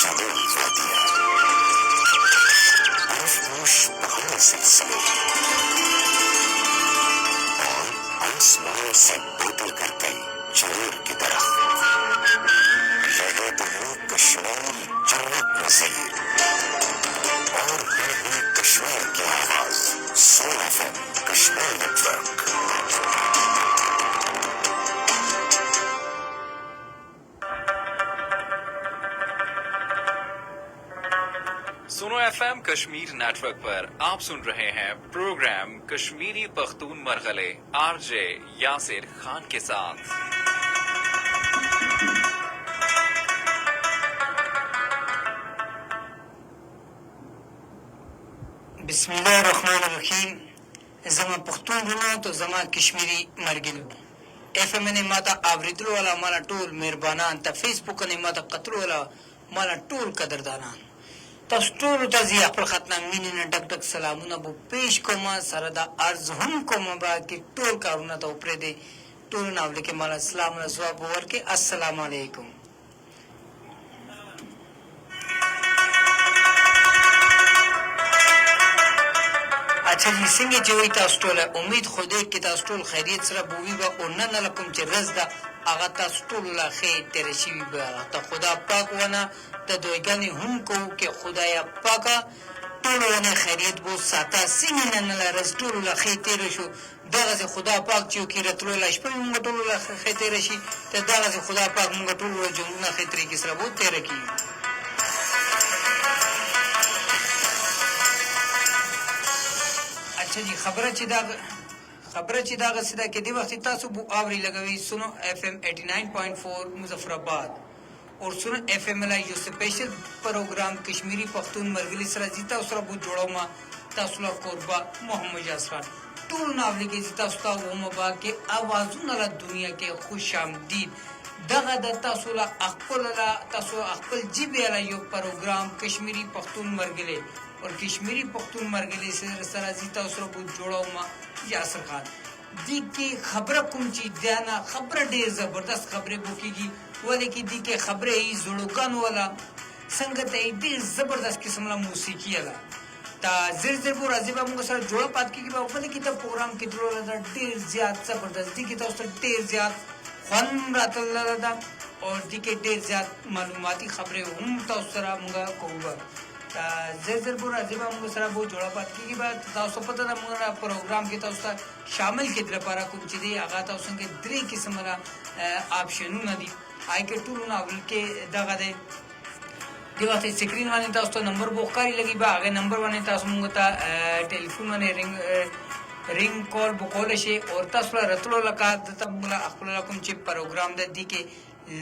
چلول وادیاں، برف پوش پہاڑ سلسلے اور آسمان سے بوتل کرتے چلول کی درخت، لگے دلوں کشمیر جنت نظیر، اور ہوئی کشمیر کی آواز سول ایف ایم کشمیر نیٹورک۔ سنو F M Kashmir network پر آپ سن رہے ہیں پروگرام کشمیری پختون مرغلے آر جے یاسر خان کے ساتھ۔ بسم الله الرحمن الرحیم. زما پښتون ورونو ته زما کشمیری مرګلو اف ام نه ماته اوریدلو ولا مالا ټول مهربانان ته فیسبوک نه ماته قطر ولا مالا ټول قدردانان تاسو ټول ته زی خپل ختنه مینې نه ډک ډک سلامونه بو پیش کوم، سره دا عرض هم کوم با کې ټول کارونه ته پرې دي ټول ناول کې مالا سلام او جواب ورکې السلام علیکم. اچھا جی څنګه چې وایي تاسو ټول امید خدای کې تاسو ټول خیریت سره بووي به او نن لکم چې رز ده هغه تاسو ټول لا خیر تیرې شوي به ته خدا پاک ونه ته دویګانې هم کوو کې خدایا پاکه ټول ونه خیریت بو ساته څنګه نن لا رز ټول لا خیر تیرې شو دغسې خدا پاک چې وکړي راتلو لا شپه مونږ ټول لا خیر تیرې شي ته دغسې خدا پاک مونږ ټول جمعونه خیر طریقې سره به تیره کړي. اچھا جی خبره چې دا غسه ده کې دی وخت تاسو بو اوري لګوي سنو اف ام 89.4 مظفر آباد اور سنو اف ام لا یو سپیشل پروگرام کشمیری پختون مرګلی سره زیتا سره بو جوړو ما تاسو لا قربا محمد یاسر ټول ناولی کې زیتا ستا و مبا کې اوازونه لا دنیا کې خوش آمدید دغه د تاسو لا خپل جیبه لا یو پروگرام کشمیری پختون مرګلی اور کشمیری پختون مرګلی سره زیتا سره بو جوړو ما یاسر خان دی کې خبره کوم چې دیانا خبره ډېر زبردست خبره بوکیږي ولې کې دی کې خبره ای زړوکان ولا څنګه ته ډېر زبردست قسم لا موسیقي اله تا زر بو راځي به موږ سره جوړ پات کیږي په ولې کې ته پروګرام کې درول ډېر زیات زبردست دی کې تاسو ډېر زیات خوان راتل دا اور دی کې ډېر زیات معلوماتي خبره هم تاسو سره موږ کوو زر بو راځي به موږ سره بو جوړ پات کیږي به تاسو پته دا موږ پروګرام کې تاسو ته شامل کړي لپاره کوم چې دی هغه تاسو کې درې قسمه آپشنونه دي آی کې ټول ناول کې دغه دی دی وخت سکرین باندې تاسو ته نمبر بو ښکاري لګي به هغه نمبر باندې تاسو موږ ته ټلیفون باندې رنگ کال بو کول شي اور تاسو له راتلو لکه ته موږ خپل کوم چې پروګرام دی کې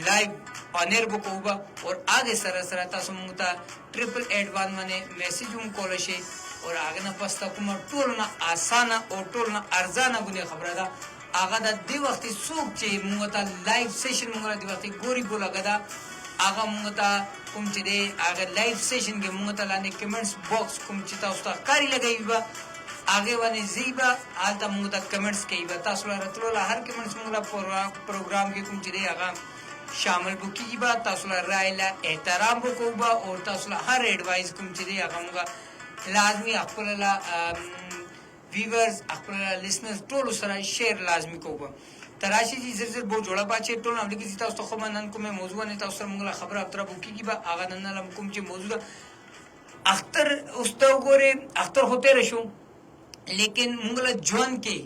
لائیو آنر بو کوبا اور آگے سره سره تاسو موږ ته 888 باندې میسج هم کول شي اور هغه نه پس تا کومه ټول نه اسانه او ټول نه ارزانه غونې خبره ده هغه د دې وخت څوک چې موږ ته لایو سیشن موږ د وخت ګوري بولاګه ده هغه موږ ته کوم چې دی هغه لایو سیشن کې موږ ته لاندې کمنټس باکس کوم چې تاسو ته کاری لګوي به هغه باندې زیبا حالت موږ ته کمنټس کوي به تاسو راتلو هر کمنټس موږ پروګرام کې کوم چې دی هغه شامل بکی با تاسو له رائے له احترام وکړو با او تاسو له هر ایڈوایس کوم چې دی هغه موږ لازمی خپل له ویورز خپل لیسنرز ټول سره شیر لازمی کوو تراشی جی زر بو جوړه باچې ټول نو لګی تاسو ته خو نن کومه موضوع نه تاسو سره موږ خبره اتر بکی با هغه نن لم کوم چې موضوع اختر اوسته وګوره اختر ہوتے رشو لیکن موږ له ژوند کې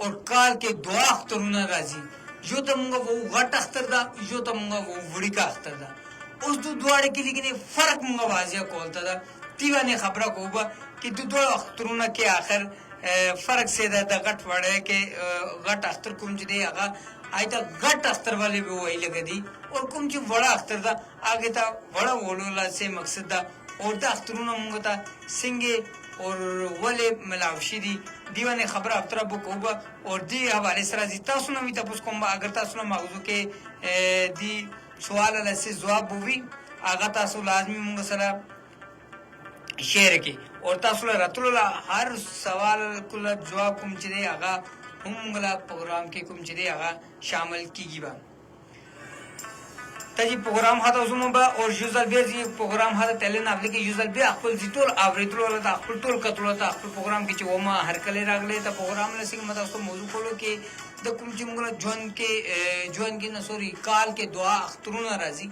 اور کال کې دعا اخترونه راځي یو ته موږ وو غټ اختر دا یو ته موږ وو وړي کا اختر دا اوس دو دواړه کې لیکنه فرق موږ واضح کولته دا تیوانه خبره کوبه چې دو دواړه اخترونه کې آخر فرق سے دا غټ وړه کې غټ اختر کوم چې دی هغه آیته غټ اختر والے به وای لګدي اور کوم چې وړه اختر دا هغه ته وړه وړولا سے مقصد دا اور دا اخترونه موږ ته څنګه اور ولې ملاوشي دي دیوانه خبره اتر بو کوبا اور دی حواله سره زی تاسو نو می تاسو کوم اگر تاسو نو موضوع کې دی سوال له سي جواب وي هغه تاسو لازمي موږ سره شیر کی اور تاسو له راتلو هر سوال کله جواب کوم چې دی هغه هم موږ له پروګرام کې کوم چې دی هغه شامل کیږي با تجي پروګرام هدا زمو با او یوزل بیا جی پروګرام هدا تلن افلی کې یوزل بیا خپل ټول اوریدلو ولا د خپل ټول کتلو ته خپل پروګرام کې چې وما هر کله راغلی ته پروګرام لسنګ مته تاسو موضوع کولو کې د کوم چې موږ ژوند کې نسوري کال کې دعا اخترونه راځي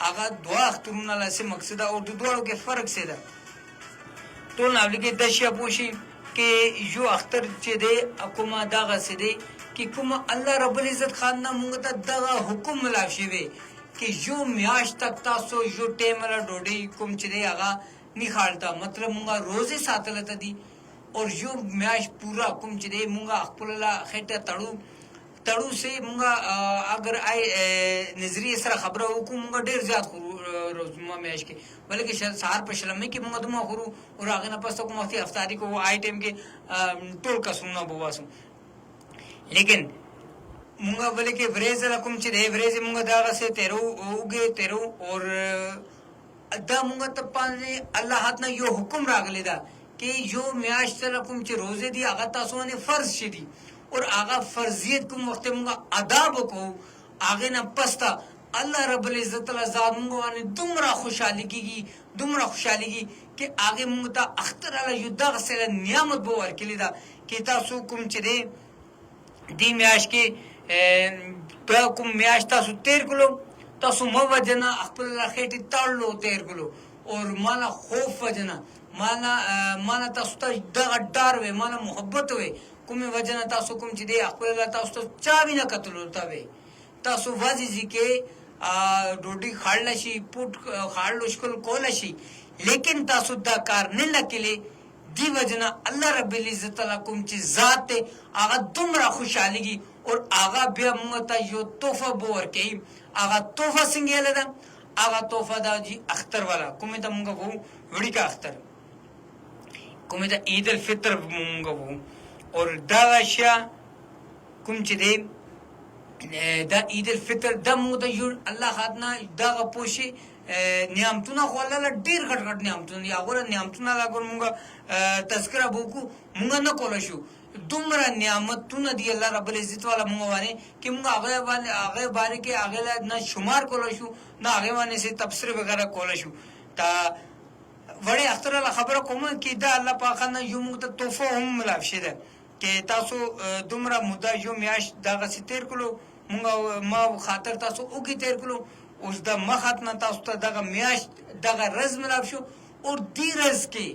هغه دعا اخترونه لاسه مقصد او د دوړو کې فرق څه ده ټول افلی کې د شیا پوشي کې یو اختر چې دی کومه دغه څه دی کې کومه الله رب العزت خان نه موږ ته دغه حکم ملاو شي وي کہ یو میاش تک تاسو یو ٹیم والا ڈوڈی کم چدے آگا نہیں کھالتا مطلب مونگا روزے ساتلتا دی اور یو میاش پورا کم چدے مونگا اخپل اللہ خیٹا تڑو سے مونگا اگر آئے نظری سرا خبر ہو کو مونگا دیر زیاد خورو روزما میاش کے بلکہ سہار پر شلمی کی مونگا دماغ خورو اور آگے نا پستا کو مفتی افطاری کو وہ آئی ٹیم کے ٹول کا سننا بواسو لیکن مونگا بلے کے وریز لکم چی دے وریز مونگا داغا سے تیرو اوگے تیرو اور دا مونگا تپانے اللہ ہاتنا یو حکم راگلے دا کہ یو میاشت لکم چی روزے دی آغا تاسوانے فرض شی دی اور آغا فرضیت کم وقت مونگا عذاب کو آگے نا پستا اللہ رب العزت اللہ ذات مونگا وانے دمرا خوشحالی کی کہ آگے مونگا تا اختر اللہ یو داغا سے نعمت بوار کلی دا کہ تاسو کم چی دے دی میاش کے کوم میاش تاسو تیر کلو تاسو مو وجنا خپل خېټي تړلو تیر کلو اور مالا خوف وجنا مالا تاسو ته دغه ډار وې مالا محبت وې کومه وجنا تاسو کوم چې دی خپل تاسو ته چا وینا کتلو تا وې تاسو وځي کې ډوډۍ خاړل شي پټ خاړل شکل کول شي لیکن تاسو دا کار نه لکلې دی وجنا الله رب العزت تعالی کوم چې ذات هغه دومره خوشاليږي اور آغا بیا مونگتا یو توفہ بور کئی آغا توفہ سنگی لدا آغا توفہ دا جی اختر والا کمی تا مونگا بھو وڑی کا اختر کمی تا عید الفطر مونگا بھو اور دا شا کم چی دے دا عید الفطر دا مونگتا یو اللہ خاتنا دا غا پوشی نیامتونا خو اللہ دیر گھٹ نیامتونا یا غورا نیامتونا لگور مونگا تذکرہ بوکو مونگا نکولا شو دومره نعمتونه دی الله رب العزت والا مونږ باندې چې مونږ هغه باندې کې هغه نه شمار کولای شو نه هغه باندې سي تفسیر وغیرہ کولای شو تا وړي اختر الله خبره کوم کې دا الله پاک نه یو موږ ته تحفه هم ملاو شه ده کې تاسو دومره مده یو میاش دغه ستیر کولو مونږ ما خاطر تاسو او کې تیر کولو اوس د مخات نه تاسو ته دغه میاش دغه رز ملاو شو اور دی رز کې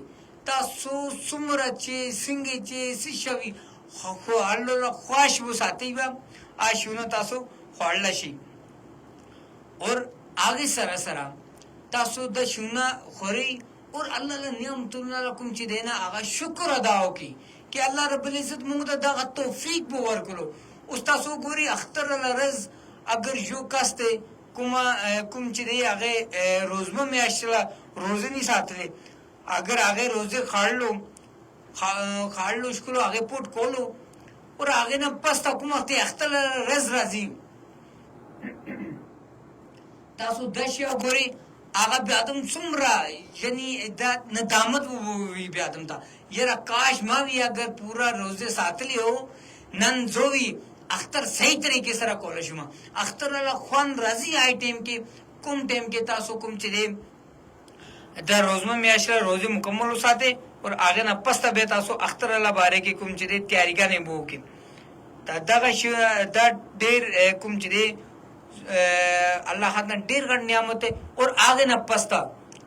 تاسو سمره چې څنګه چې سشوي خو الله خواش وو ساتي با آشونه تاسو خړل شي اور آگے سرا تاسو د شونه خوري اور الله له نعمتونه لكم چې دینا هغه شکر ادا وکي کہ الله رب العزت موږ ته دغه توفیق به ورکړو اوس تاسو ګوري اختر الرز اگر یو کاسته کوم چې دی هغه روزمه میاشتله روزه نه ساتلې اگر آگے روزے کھاڑ لو شکلو آگے پوٹ کولو اور آگے نا پستا کمختی اختل رز رازی تاسو دشیا گوری آگا بیادم سمرا یعنی ندامت وی بیادم تا یرا کاش ماوی اگر پورا روزے ساتلی ہو نن زوی اختر صحیح طریقے سرا کولا شما اختر اللہ خوان رازی آئی ٹیم کے کم ٹیم کے تاسو کم چلے دا روزمه میاشله روزه مکمل وساته اور آگے نه پستا به تاسو اختر الله باره کې کوم چې د تیاریګانې بو کې دغه شی دا ډیر کوم چې دی الله خدای ډیر غټ نعمت اور آگے نه پستا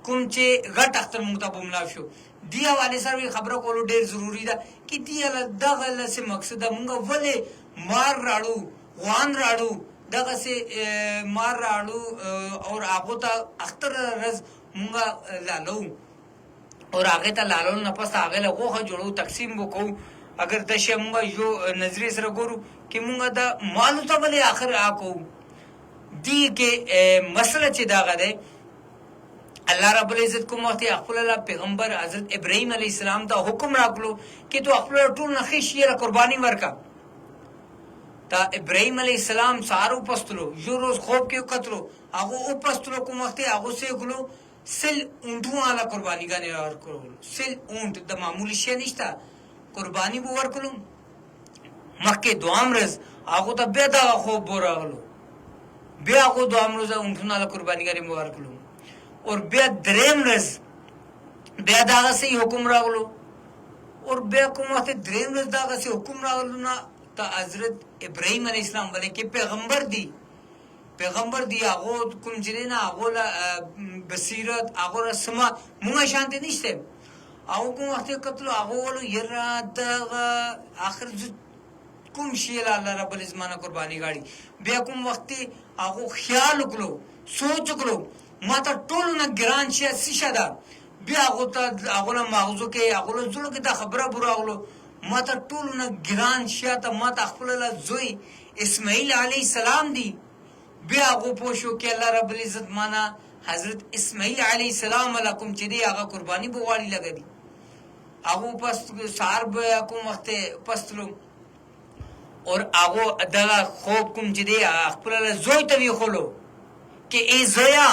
کوم چې غټ اختر مونږ ته بملا شو دی حواله سره خبره کولو ډیر ضروری ده چې دی دغه لسه مقصد مونږ ولې مار راړو غوان راړو دغه سه مار راړو اور هغه ته اختر رز مونگا لالو اور آگے تا لالو نپس آگے لگوخا جوڑو تقسیم بکو اگر دشیا مونگا یو نظری سر گورو کہ مونگا دا مالو تا بلے آخر آکو دی کے مسئلہ چی داغا دے اللہ رب العزت کو وقت اخفل اللہ پیغمبر حضرت ابراہیم علیہ السلام تا حکم راکلو کہ تو اخفل اللہ طول نخیش یہ قربانی ورکا تا ابراہیم علیہ السلام سارو پستلو یو روز خوب کے قتلو آگو او پستلو کو وقت آگو سے گلو سل اونٹوں والا قربانی کا نیار کرو سل اونٹ دا معمولی شیع نشتا قربانی بو ورکلو مکہ دوام رز آگو تا بیدا خوب بورا غلو بیا هغو دوام روزه اونټونه له قربانیګرې مو ورکړو اور بیا دریم ورځ بیا دغسې حکم راغلو اور بیا کوم وخت دریم ورځ دغسې حکم راغلو نه ته حضرت ابراهیم علیه السلام باندې کې پیغمبر دی هغو کوم چې دی نه هغو له بصیرت هغو له سما مونږ شانتې نشته هغو کوم وخت یې کتلو هغو ولو یره دغه آخر کوم شی له الله رب العزت نه قرباني غاړي بیا کوم وخت هغو خیال وکړو سوچ وکړو ما ته ټولو نه ګران شی څه شی ده بیا هغو ته هغو له ماغزو کې هغو له زړو کې دا خبره راغلو ما ته ټولو نه ګران شی ته ما ته خپله له زوی اسماعیل علیه السلام دی بیا هغو پوه شو کې الله رب العزت مانا حضرت اسماعیل علیه السلام علا کوم چې دی هغه قرباني به غواړي لګه دي هغو پس سهار به کوم وخت پستلو اور هغو دغه خوب کوم چې دی خپله له زوی ته ویښولو کہ اے زویا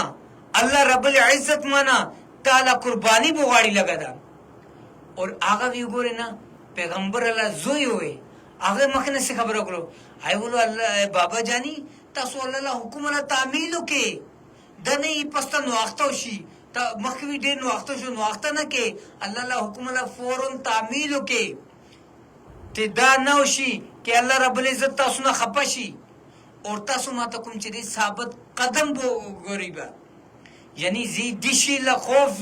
اللہ رب العزت مانا تعالی قربانی بغاڑی لگا دا اور آگا بھی گورے نا پیغمبر اللہ زوی ہوئے آگا مخنے سے خبر کرو آئے بولو اللہ بابا جانی تاسو اللہ حکم اللہ تعمیلو کے دنی پستا نواختو شی مخوی دیر نواختو شو نواختا نا کے اللہ حکم اللہ فورن تعمیلو کے تی دا نو شی کہ اللہ رب العزت تاسو نا خپا شی اور تاسو ما ته کوم چې دی ثابت قدم بو ګوري به یعنی زی دشي له خوف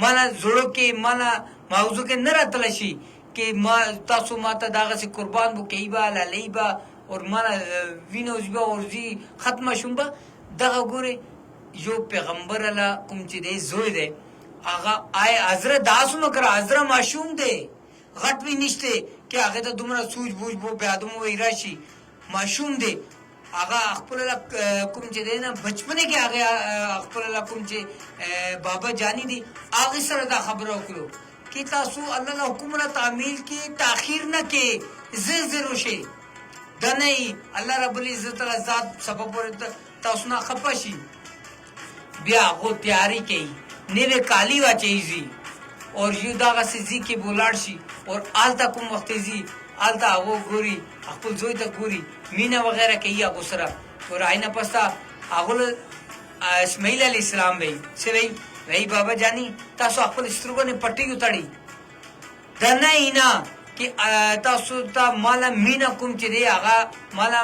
مانا زړه کې مانا موضوع کې نه راتلی شي کې ما تاسو ما ته دغسې قربان بو کوي به لالی به اور مانا وینوز به اور زی ختمه شوم به دغه ګورې یو پیغمبر الله کوم چې دی زوی دی هغه آی حضره داسو مه کړه حضره ماشوم دی غټ وی نشته کې هغې ته دومره سوچ بوچ بو بیا دومره وی راشي ماشوم دی هغه خپل کوم چې دی نه بچپنه کې هغه خپل کوم چې بابا جانی دی هغې سره دا خبره وکړو چې تاسو الله له حکم له تعمیل کې تاخیر نه کې زر زر وشئ دا نه الله رب العزت ذات سبب ورته تاسو نه خفه شي بیا هغو تیاری کوي نوې کالي واچوي ځي اور یو دغسې ځي کې ولاړ شي اور هلته کوم وخت ځي هلته هغو ګوري خپل زوی ته ګوري مینه وغیره کوي هغو سره اور آینه پسته هغو له اسماعیل علیه السلام وی څه وی بابا جانی تاسو خپل سترګو نه پټۍ وتړئ دا نه اینا کہ تاسو ته مالا مینه کوم چې دی هغه مالا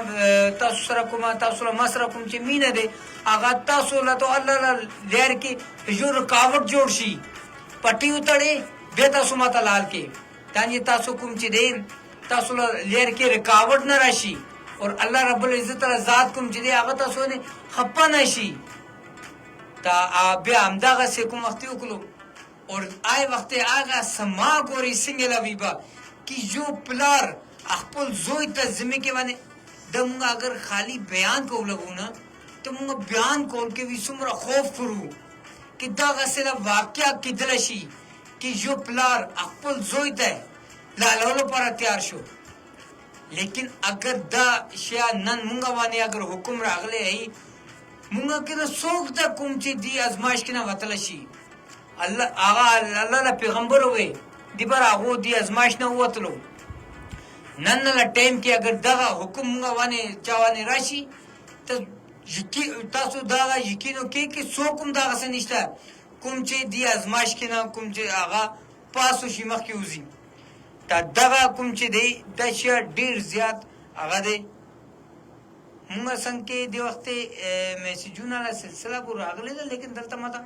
تاسو سره کومه تاسو له ما سره کوم چې مینه دی هغه تاسو له تو الله له لیر کې یو رکاوټ جوړ شي پټۍ وتړئ بیا تاسو ماته لال کې تانجې تاسو کوم چې دی تاسو له لیر کې رکاوټ نه راشي اور الله رب العزت ذات کوم چې دی هغه تاسو نه خپه نه شي تا بیا همدغسې کوم وخت وکړو اور آی وخت هغه سما ګوري څنګه لوي به کہ جو پلار خپل زوی ته ذمې کې باندې د مونږ اگر خالی بیان کو لګو نه ته مونږ بیان کول کې وي څومره خوف کرو کہ دغسې واقعه کېدل شي کہ جو پلار خپل زوی ته لالولو لپاره تیار شو لیکن اگر دا شیا نن مونږ باندې اگر حکم راغلی هی مونږ کې نه څوک ته کوم چې دی ازمایش کې نه وتلی شي الله هغه الله له پیغمبر ووی دی بر هغو دی ازمایش نه ووتلو نن له ټایم کې اگر دغه حکم مونږ باندې چا باندې راشي تاسو دغه یقین وکړئ چې څوک هم دغسې نشته کوم چې دی ازمایش کې نه کوم چې هغه پاسو شي مخکې وځي تا دغه کوم چې دی دا شی ډېر زیات هغه دی مونږ څنګ کې دې وخت میسیجونه له سلسله به راغلی ده لیکن دلته ماته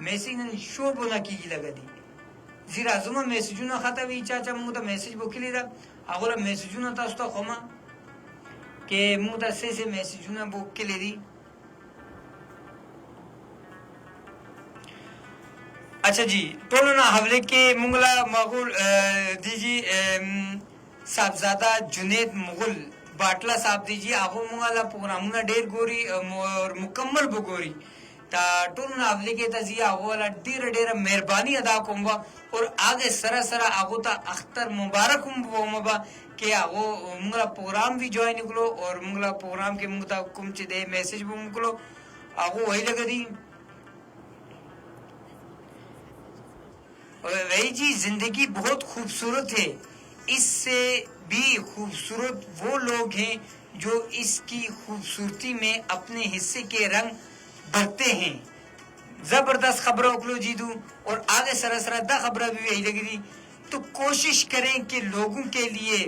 میسیج نن شو به نه کېږي لګه دي زیرا زما میسیجونه خطا وي چا چا مونږ ته میسیج وکړي ده هغو له میسیجونه تاسو ته ښومه کہ مونږ ته څه میسیجونه به وکړي دي اچھا جی ټولو نه حوالې کې مونږ له مغول دی جی صاحبزاده جنید مغل باټله صاحب دی جی هغو مونږ له پروګرامونه ډېر ګوري اور مکمل به ګوري تا ټولو نه حوالې کې ته ځي هغو له ډېره ډېره مهرباني ادا کوم به اور هغې سره سره هغو ته اختر مبارک هم ووم به کہ هغو مونږ له پروګرام بھی جوائن کړو اور مونږ له پروګرام کې مونږ ته کوم چې دی میسیج به موکلو هغو وہی لګه دي وہی جی زندگی بہت خوبصورت ہے اس سے بھی خوبصورت وہ لوگ ہیں جو اس کی خوبصورتی میں اپنے حصے کے رنگ بھرتے ہیں. زبردست خبروں کو جی دوں اور آگے سرا دا خبریں بھی یہی لگی تھی. تو کوشش کریں کہ لوگوں کے لیے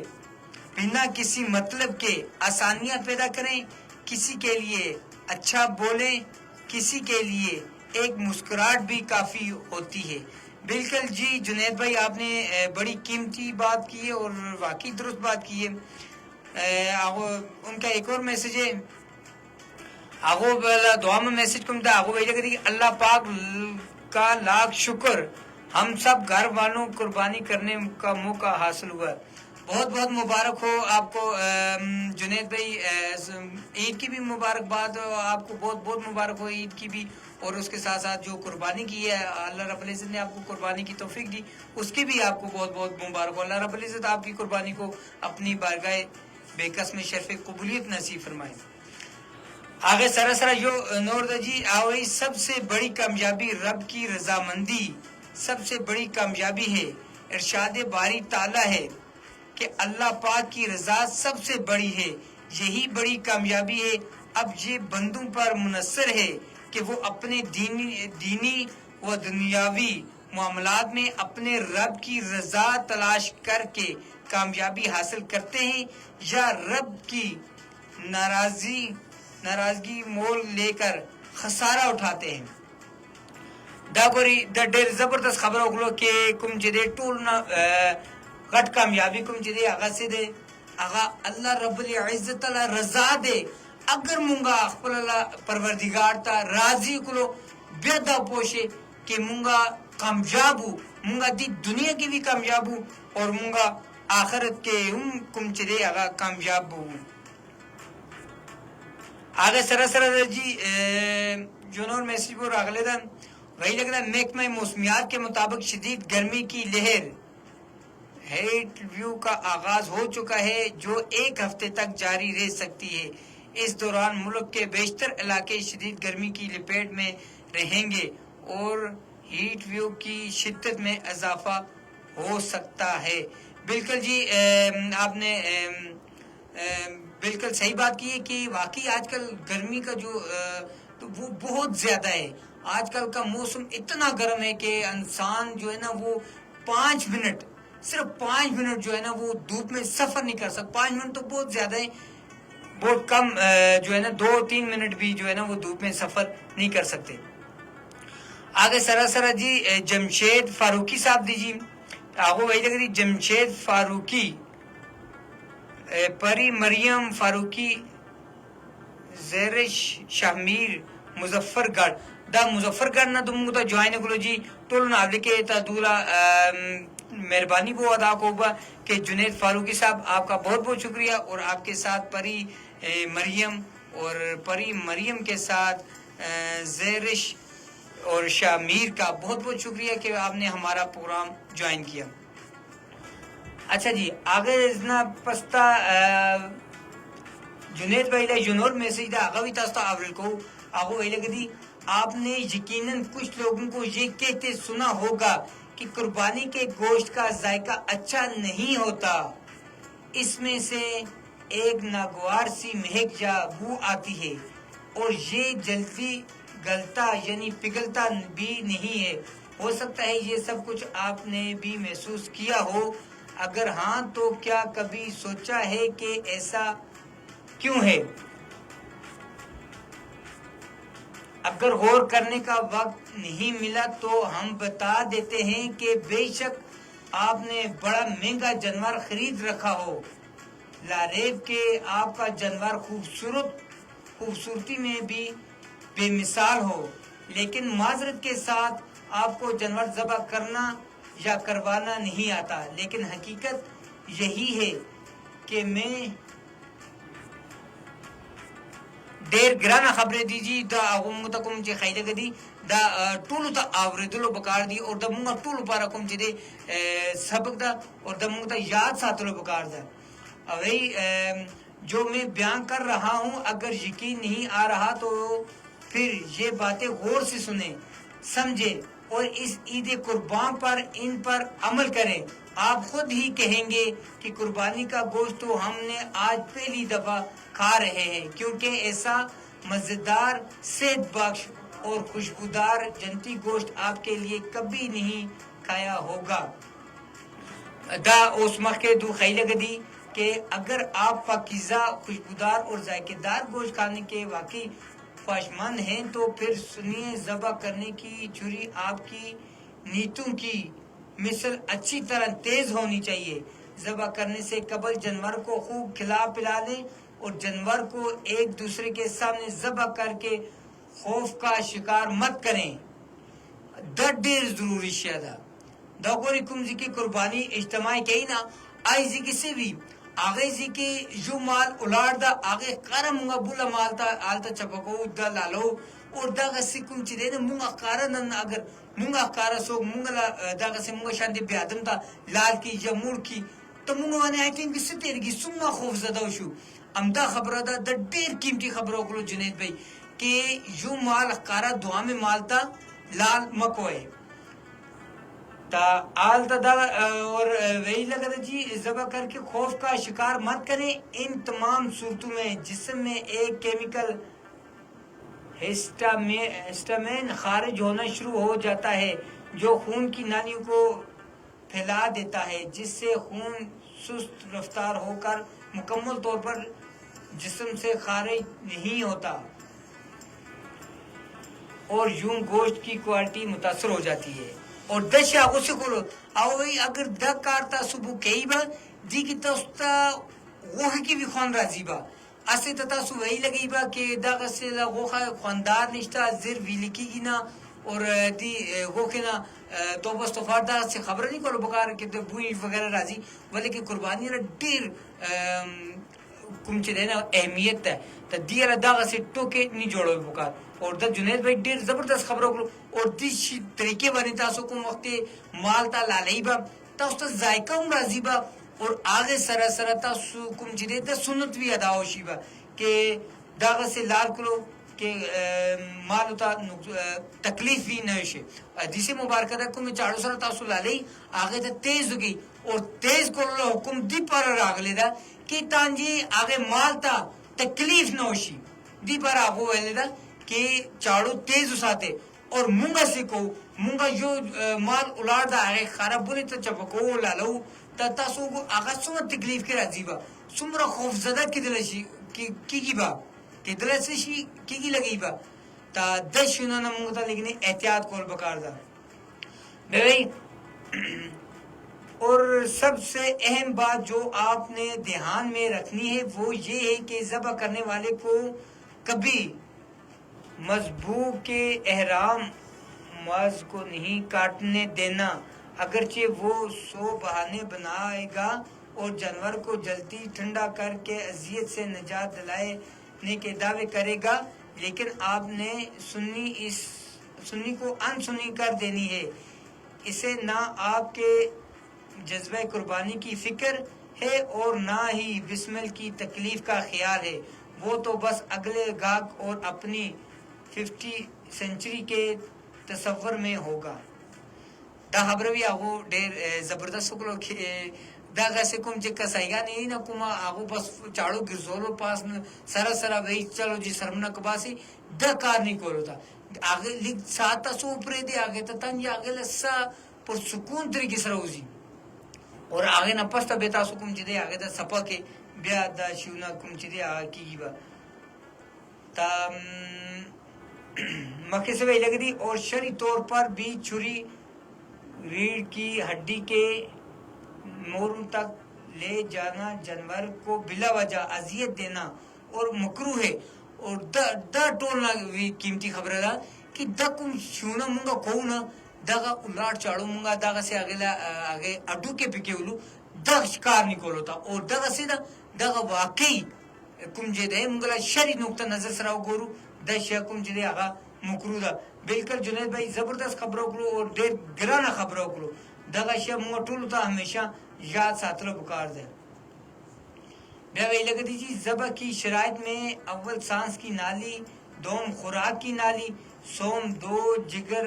بنا کسی مطلب کے آسانیاں پیدا کریں, کسی کے لیے اچھا بولیں, کسی کے لیے ایک مسکراہٹ بھی کافی ہوتی ہے. بالکل جی جنید بھائی, آپ نے بڑی قیمتی بات کی ہے اور واقعی درست بات کی ہے. ان کا ایک اور میسج ہے, آگو دعا میں میسج کم تھا, آگو بھیجا کہ اللہ پاک کا لاکھ شکر ہم سب گھر والوں قربانی کرنے کا موقع حاصل ہوا. بہت بہت مبارک ہو آپ کو جنید بھائی, عید کی بھی مبارکباد ہو آپ کو, بہت بہت مبارک ہو عید کی بھی, اور اس کے ساتھ ساتھ جو قربانی کی ہے اللہ رب العزت نے آپ کو قربانی کی توفیق دی, اس کی بھی آپ کو بہت بہت مبارک ہو. اللہ رب العزت آپ کی قربانی کو اپنی بارگاہ بے قسم شرف قبولیت نصیب فرمائے. آگے سرا جو نور جی آوئی, سب سے بڑی کامیابی رب کی رضامندی سب سے بڑی کامیابی ہے. ارشاد باری تعالی ہے کہ اللہ پاک کی رضا سب سے بڑی ہے, یہی بڑی کامیابی ہے. اب یہ بندوں پر منحصر ہے کہ وہ اپنے دینی و دنیاوی معاملات میں اپنے رب کی رضا تلاش کر کے کامیابی حاصل کرتے ہیں یا رب کی ناراضگی مول لے کر خسارہ اٹھاتے ہیں. دا ډېر زبردست خبره وکړو کې کوم چې دی ټول نه غټ کامیابی کوم چې دی هغه څه دی, هغه الله رب العزت تعالی رضا دی. اگر مونږه خپل الله پروردگار ته راضي کړو بیا دا پوښي کې مونږه کامیاب وو, مونږه د دنیا کې بھی کامیاب وو اور مونږه آخرت کې هم کوم چې دی هغه کامیاب وو. آگے سرا جی جنور میسیج پر اگلے دن وہی لگ رہا ہے, محکمہ موسمیات کے مطابق شدید گرمی کی لہر ہیٹ ویو کا آغاز ہو چکا ہے جو ایک ہفتے تک جاری رہ سکتی ہے. اس دوران ملک کے بیشتر علاقے شدید گرمی کی لپیٹ میں رہیں گے اور ہیٹ ویو کی شدت میں اضافہ ہو سکتا ہے. بالکل جی آپ نے بالکل صحیح بات کی ہے کہ واقعی آج کل گرمی کا جو تو وہ بہت زیادہ ہے. آج کل کا موسم اتنا گرم ہے کہ انسان جو ہے نا وہ 5 منٹ صرف 5 منٹ جو ہے نا وہ دھوپ میں سفر نہیں کر سکتا. 5 منٹ تو بہت زیادہ ہے, بہت کم جو ہے نا 2-3 منٹ بھی جو ہے نا وہ دھوپ میں سفر نہیں کر سکتے. آگے سرا جی جمشید فاروقی صاحب دیجیے, آگے وہی لگ رہی جمشید فاروقی, پری مریم فاروقی, زیرش شامیر مظفر گڑھ. دا مظفر گڑھ نہ تم کو جوائن کرو جی ٹول ناول کے تا دولا مہربانی وہ ادا کو ہوگا کہ جنید فاروقی صاحب آپ کا بہت بہت شکریہ, اور آپ کے ساتھ پری مریم اور پری مریم کے ساتھ زیرش اور شامیر کا بہت بہت شکریہ کہ آپ نے ہمارا پروگرام جوائن کیا. اچھا جی آگے اتنا پستا جنید بھائی دا جنور میسیج دا آگا بھی تاستا آورل کو آگو وہی لگا دی, آپ نے یقیناً کچھ لوگوں کو یہ کہتے سنا ہوگا کہ قربانی کے گوشت کا ذائقہ اچھا نہیں ہوتا, اس میں سے ایک ناگوار سی مہک یا بو آتی ہے اور یہ جلدی گلتا یعنی پگھلتا بھی نہیں ہے. ہو سکتا ہے یہ سب کچھ آپ نے بھی محسوس کیا ہو, اگر ہاں تو کیا کبھی سوچا ہے کہ ایسا کیوں ہے؟ اگر غور کرنے کا وقت نہیں ملا تو ہم بتا دیتے ہیں کہ بے شک آپ نے بڑا مہنگا جانور خرید رکھا ہو, لاریب کہ آپ کا جانور خوبصورتی میں بھی بے مثال ہو, لیکن معذرت کے ساتھ آپ کو جانور ذبح کرنا یا کروانا نہیں آتا. لیکن حقیقت یہی ہے کہ میں ډېر ګرانه خبرې دي جی دا هغه موږ ته کوم چې خیده دی دا ټولو ته اورېدلو پکار دي او د موږ ټولو لپاره کوم چې دی سبق ده اور د موږ ته یاد ساتلو پکار ده. وہی جو میں بیان کر رہا ہوں اگر یقین نہیں آ رہا تو پھر یہ باتیں غور سے سنیں, سمجھیں اور اس عید قربان پر ان پر عمل کریں. آپ خود ہی کہیں گے کہ قربانی کا گوشت تو ہم نے آج پہلی دفعہ کھا رہے ہیں, کیونکہ ایسا مزیدار, صحت بخش اور خوشبودار جنتی گوشت آپ کے لیے کبھی نہیں کھایا ہوگا. دا اس مخے دو خیلے گدی کہ اگر آپ پاکیزہ, خوشبودار اور ذائقے دار گوشت کھانے کے واقعی خواہشمند ہیں تو پھر سنیے, ذبح کرنے کی چھری آپ کی نیتوں کی مثل اچھی طرح تیز ہونی چاہیے. ذبح کرنے سے قبل جانور کو خوب کھلا پلا لیں اور جانور کو ایک دوسرے کے سامنے ذبح کر کے خوف کا شکار مت کریں. دا ډیر ضروری شی ده. دا ګوري کوم ځکه قرباني اجتماعي کوي نه, آی ځکه سی وی هغه ځکه جو مال اولاد دا هغه قرم بوله مال ته آلته چپکو دا لالو اور دا غسی کوم چې دینه مونږه قارن اگر مونږه قاره سو مونږه دا غسی مونږه شان دي بیادم ته لال کی جمهور کی ته مونږه نه هټینګ ستیرګي سمه خوف زده شو. امدا خبره ده د ډیر قیمتي خبرو کولو جنید بھائی کہ جو مال قاره دعا میں مال تا لال مکوئے تا آل تا دا اور وہی لگا دا جی ذبح کر کے خوف کا شکار مت کریں. ان تمام صورتوں میں جسم میں ایک کیمیکل ہسٹامین خارج ہونا شروع ہو جاتا ہے جو خون کی نالیوں کو پھیلا دیتا ہے, جس سے خون سست رفتار ہو کر مکمل طور پر جسم سے خارج نہیں ہوتا اور یوں گوشت کی کوالٹی متاثر ہو جاتی ہے. اور دشا اسے کولو اوی اگر د کارتا صبح کئی با دی کی تاستا غوخ کی بھی خوان راضی با اسے تاسو وہی لگی با کہ دا غسل غوخ خواندار نشتا زر ویلی کی نا اور دی غوخ نا تو بس تو فردا سے خبر نہیں کولو بکار کہ بوئی وغیرہ راضی ولی کہ قربانی را دیر کوم چې دینا اهمیت ده ته دیره دغه سي ټوکې نه جوړول وکړ. اور د جنید بھائی ډیر زبردست خبرو کړو اور د شي طریقې باندې تاسو کوم وخت مال تا لالای با تاسو ته ذایقه هم راځي با اور آگے سره سره تاسو کوم چې د سنت وی ادا وشي با کہ دغه سي لال کړو کہ مال تا تکلیف وی نه شي. حدیث مبارکه ده کوم چاړو سره تاسو لالای آگے ته تیز وګي اور تیز کولو حکم دی پر راغلی ده کہ تانجی آگے مال تا تکلیف نہ ہوشی دی پر آگو ویلے دا کہ چاڑو تیز اساتے اور مونگا سکو مونگا جو مال اولاد دا آگے خراب بولی تا چپکو لالو تا تاسو کو آگا سمت تکلیف کے راضی با سمرا خوف زدہ کی دلشی کی با کی دلشی کی لگی با تا دش شنانا مونگا تا لیکن احتیاط کول بکار دا بھئی. اور سب سے اہم بات جو آپ نے دھیان میں رکھنی ہے وہ یہ ہے کہ ذبح کرنے والے کو کبھی مذبوح کے احرام ماز کو نہیں کاٹنے دینا, اگرچہ وہ 100 بہانے بنائے گا اور جانور کو جلدی ٹھنڈا کر کے اذیت سے نجات دلانے کے دعوے کرے گا, لیکن آپ نے سنی کو ان سنی کر دینی ہے. اسے نہ آپ کے جذبہ قربانی کی فکر ہے اور نہ ہی بسمل کی تکلیف کا خیال ہے, وہ تو بس اگلے گاہک اور اپنی 50 سینچری کے تصور میں ہوگا. دا خبروی آگو دیر زبردست کلو دا غیسے کم جکا سائیگا نہیں نا کما آگو بس چاڑو گرزولو پاس سرا سرا وہی چلو جی سرمنا کباسی دا کار نہیں کولو تا آگے لکھ ساتا سو پرے دے آگے تا تنجی آگے لسا پر سکون طریقے سر ہوزی اور آگے نا پستا بیتا سو کم چیدے آگے دا سپا کے بیا دا شیونا کم چیدے آگے کی با تا مکہ سے وہی لگ دی. اور شرعی طور پر بھی چھری ریڑھ کی ہڈی کے موروں تک لے جانا جانور کو بلا وجہ اذیت دینا اور مکروہ ہے. اور دا ٹولنا قیمتی خبر ہے کہ دا کم شیونا مونگا کونا داغا اولاد چاڑو مونگا داغا سے آگے اڈو کے پکیولو دا شکار نہیں کولو تا اور داغا سے داغا واقعی کم جے دے مونگلا شری نقطہ نظر سراؤ گورو دا شیع کم جے دے آگا مکرو دا. بلکل جنید بھائی زبردست خبروں کرو اور دیر گرانا خبروں کرو داغا شیع مونگا ٹولو تا ہمیشہ یاد ساتلو بکار دے. بیا وہی لگا دیجی ذبح کی شرائط میں اول سانس کی نالی, دوم خوراک کی نالی, سوم 2 جگر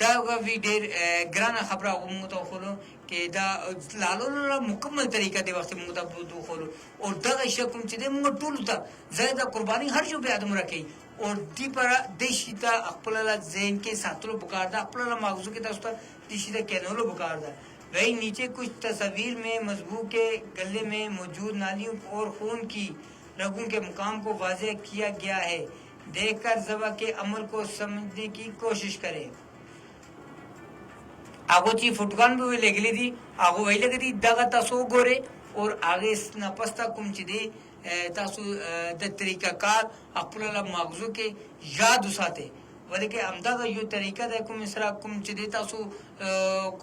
دا ویډیر ګرانه خبره مو ته خلو کې دا لالو مکمل طریقه دی وخت مو ته بده خلو او دا شکم چې د مو ټول ته زیاده قرباني هر جو به ادم راکې او دی پر د شیتا خپل ذهن کې ساتلو بکار دا خپل مغزو کې تاسو ته د شیتا کېنولو بکار دا وہی نیچے کچھ تصاویر میں مضبوط کے گلے میں موجود نالیوں اور خون کی رگوں کے مقام کو واضح کیا گیا ہے۔ دیکھ کر ذبح کے عمل کو سمجھنے کی کوشش کریں۔ هغه چې فوټګان به لګلې دي هغه ویل کېږي دغه تاسو ګوره او هغه نه پستا کوم چې دی تاسو د طریقہ کار خپل مغزو کې یاد وساته ولکه امداغه یو طریقہ د کوم سره کوم چې دی تاسو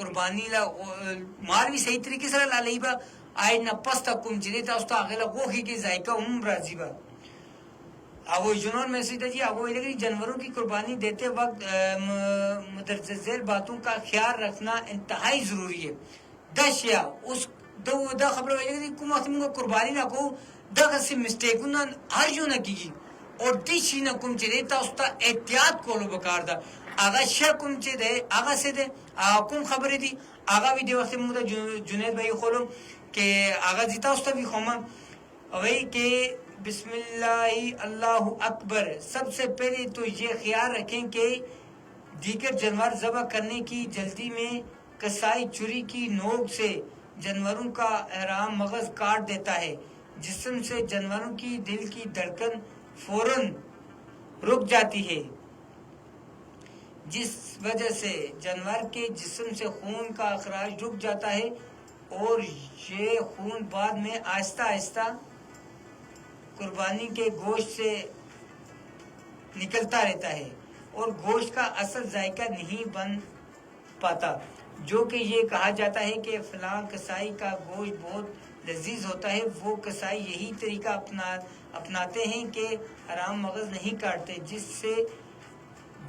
قربانی لا مال وی صحیح طریقې سره لالای با آی نه پستا کوم چې دی تاسو هغه له غوخي کې ذایقه هم راځي با ابو جنون میسج دی ابو لگی جانوروں کی قربانی دیتے وقت مدرجہ ذیل باتوں کا خیال رکھنا انتہائی ضروری ہے۔ دشیا اس دا خبر لگی کوم وخت موږ قربانی نه کو دغه سي مسټیکونه هر یو نه کیږي او د شي نه کوم چې تاسو ته احتیاط کولو وکړ دا هغه شکم چې دی هغه څه دی کوم خبرې دي هغه وی دی وخت موږ جنید بھائی خورو کې هغه زیتا واست بھی خوما وہی کہ بسم اللہ اللہ اکبر۔ سب سے پہلے تو یہ خیال رکھیں کہ دیگر جانور ذبح کرنے کی جلدی میں کسائی چھری کی نوک سے جانوروں کا احرام مغز کاٹ دیتا ہے، جسم سے جانوروں کی دل کی دھڑکن فوراً رک جاتی ہے، جس وجہ سے جانور کے جسم سے خون کا اخراج رک جاتا ہے اور یہ خون بعد میں آہستہ آہستہ قربانی کے گوشت سے نکلتا رہتا ہے اور گوشت کا اصل ذائقہ نہیں بن پاتا، جو کہ یہ کہا جاتا ہے کہ فلاں کسائی کا گوشت بہت لذیذ ہوتا ہے۔ وہ کسائی یہی طریقہ اپناتے ہیں کہ حرام مغز نہیں کاٹتے، جس سے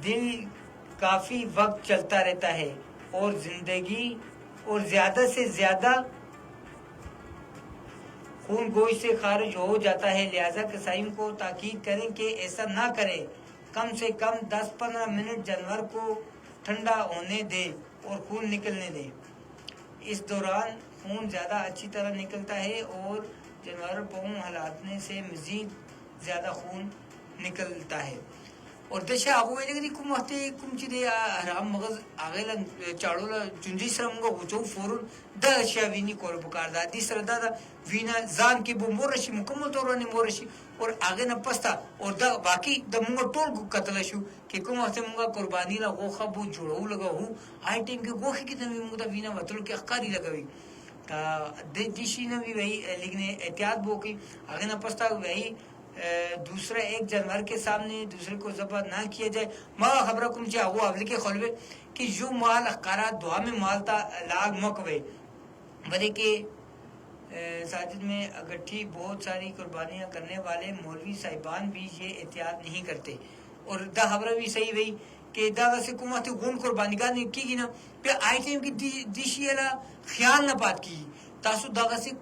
دل کافی وقت چلتا رہتا ہے اور زندگی اور زیادہ سے زیادہ خون گوشت سے خارج ہو جاتا ہے۔ لہذا کسائیوں کو تاکید کریں کہ ایسا نہ کریں، کم سے کم 10-15 منٹ جانور کو ٹھنڈا ہونے دیں اور خون نکلنے دیں۔ اس دوران خون زیادہ اچھی طرح نکلتا ہے اور جانور پاؤں ہلانے سے مزید زیادہ خون نکلتا ہے۔ اور دشه هغه ویل دي کوم وخت کوم چې د حرام مغز هغه له چاړو له چونجي سره موږ غوچو فورن د شاوینی کول پکار دا دي سره دا وینا ځان کې به مور شي مکمل تور نه مور شي او هغه نه پستا او دا باقی د موږ ټول قتل شو کې کوم وخت موږ قرباني له غوخه بو جوړو لګو هاي ټیم کې غوخه کې د موږ د وینا وتل کې اخکاری لګوي د دې شي نه وی لیکن احتیاط بو کې هغه نه پستا وی دوسرا ایک جانور کے سامنے دوسرے کو ذبح نہ کیا جائے۔ ما خبر کم چاہ وہ اول کے خلوے کہ جو مال اخکارا دعا میں مال تا لاغ مکوے بلے کہ ساجد میں اگٹھی بہت ساری قربانیاں کرنے والے مولوی صاحبان بھی یہ احتیاط نہیں کرتے۔ اور دا خبر بھی صحیح وہی کہ دا ویسے کماتے غون قربانی کا نہیں کی گی نا پہ آئی ٹیم کی دیشی علا خیال نہ پات کی تاسو دغه سي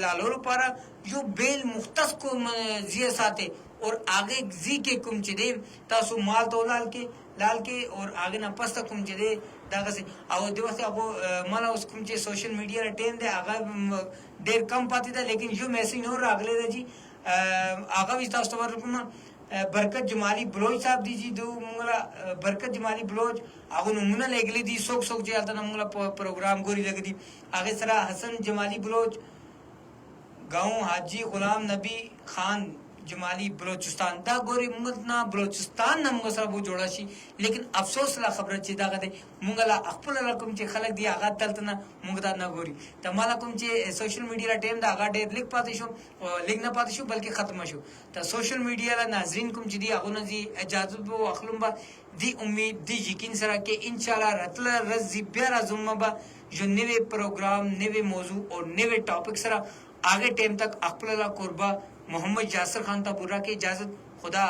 لالو لپاره یو بیل مختص کوم زیه ساتي اور آگے زی کے کم چې دی تاسو مال تو لال کې اور آگے نه پسته کوم چې دی دغه سي او د وخت هغه مال اوس کوم چې سوشل میډیا ټیم دی هغه ډیر کم پاتې ده لیکن یو میسج نور راغلی دی جی هغه وی تاسو ورکوم برکت جمالی بلوچ صاحب دی جی دو مونږه برکت جمالی بلوچ هغه نمونه لګلی دي څوک چې الته مونږه پروګرام ګوري لګدي هغه سره حسن جمالی بلوچ گاؤں حاجی غلام نبی خان جمالی بلوچستان دا ګوري موږ نه بلوچستان نه موږ سره وو جوړا شي لیکن افسوس لا خبره چې دا غته موږ لا خپل رقم چې خلک دی هغه دلته نه موږ دا نه ګوري ته مالا کوم چې سوشل میډیا ټیم دا هغه ډېر لیک پاتې شو لیک نه پاتې شو بلکې ختم شو ته سوشل میډیا لا ناظرین کوم چې دی هغه نه دی اجازه وو اخلم با دی امید دی یقین سره کې ان شاء الله راتل رز بیا راځم با جو نوې پروګرام نوې موضوع اور نوې ټاپک سره آگے ٹائم تک اقبال اللہ قربہ محمد یاسر خان تا برا کی اجازت خدا